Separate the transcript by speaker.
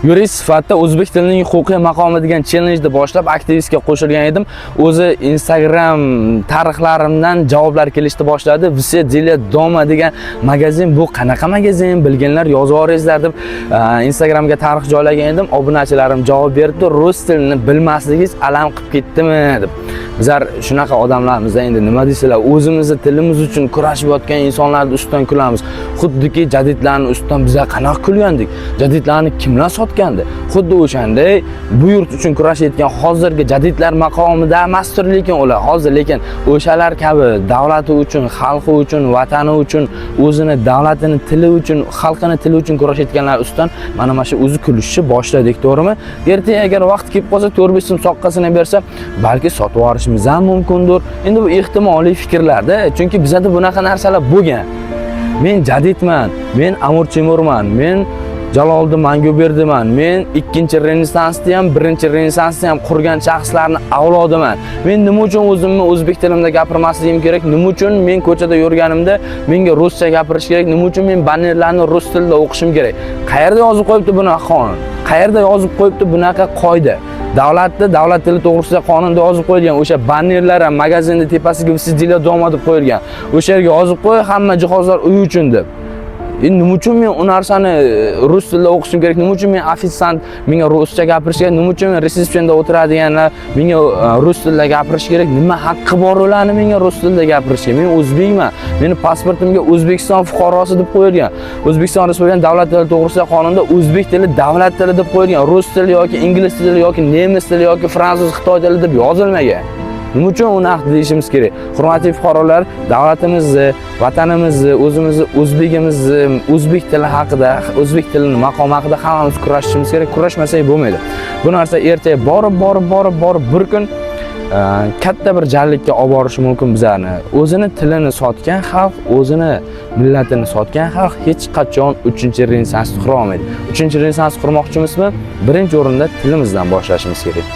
Speaker 1: Yurist sifatida o'zbek tilining huquqiy maqomi degan challenge boshlab aktivistga qo'shilgan edim. O'zi Instagram tarixlarimdan javoblar kelishni boshladi. Vse Dile Doma degan magazin bu qanaqa magazin? Bilganlar yozib yuboringlar deb Instagramga tarix joylagan edim. Obunachilarim javob berdi. Rus tilini bilmasligingiz alam qilib ketdimi deb. Bizlar shunaqa odamlarmiz endi nima deysizlar, o'zimizni tilimiz uchun kurashib yotgan insonlarning ustidan kulamiz. Xuddiki jadidlarning ustidan bizlar qanaqa kulgandik? Jadidlarni kimlar sotgandi? Xuddi o'shanday bu yurt uchun kurashayotgan hozirgi jadidlar maqomida emasdir lekin ular hozir, lekin o'shalar kabi davlati uchun, xalqi uchun, vatani uchun, o'zini davlatini tili uchun, xalqini tili uchun kurashayotganlar ustidan mana shu o'zi kulishni boshladik, to'g'rimi? Ertaga agar vaqt kelib qolsa 4-5 so'm soqqasini bersa, balki sotib yuborishimiz ham mumkindir. Endi bu ehtimoliy fikrlarda, chunki bizda bunaqa narsalar bo'lgan. Men jadidman, men Amir Temurman, men Jaloliddin Manguberdiman, men 2-Renessansni ham 1-Renessansni ham qurgan shaxslarning avlodiman. Men nima uchun o'zimni o'zbek tilida gapirmasligim kerak? Nima uchun men ko'chada yurganimda menga ruscha gapirish kerak? Nima uchun men bannerlarni rus tilida o'qishim kerak? Qayerda yozib qo'yibdi bunaqa qonun? Qayerda yozib qo'yibdi bunaqa qoida? Davlat tili to'g'risida qonunda yozib qo'yilgan. O'sha bannerlar ham magazinning tepasiga Vse Dile Doma deb qo'yilgan. O'sha yerga yozib qo'y, hamma jihozlar uy uchun deb. Nima uchun men u narsani rus tilida o'qishim kerak? Nima uchun men ofitsiant menga ruscha gapirish kerak? Nima uchun resepsiyonda o'tiradiganlar menga rus tilida gapirish kerak? Nima haqqi bor ularni menga rus tilida gapirishga? Men o'zbekman. Meni pasportimga O'zbekiston fuqarosi deb qo'yilgan. O'zbekiston Respublikasi davlat tili to'g'risida qonunda o'zbek tili davlat tili deb qo'yilgan. Rus tili yoki ingliz tili yoki nemis tili yoki fransuz xitoy tili deb yozilmagan. Nima uchun uni haq deyishimiz kerak? Hurmatli fuqarolar, davlatimizni, vatanimizni, o'zimizni, o'zbegimizni, o'zbek tili haqida, o'zbek tilining maqomi haqida hammamiz kurashishimiz kerak. Kurashmasak bo'lmaydi. Bu narsa ertaga borib bir kun katta bir jallikka olib borishi mumkin bizlarni. O'zini tilini sotgan xalq, o'zini millatini sotgan xalq hech qachon 3-Renessansni qura olmaydi. 3-Renessansni qurmoqchimizmi? Birinchi o'rinda tilimizdan boshlashimiz kerak.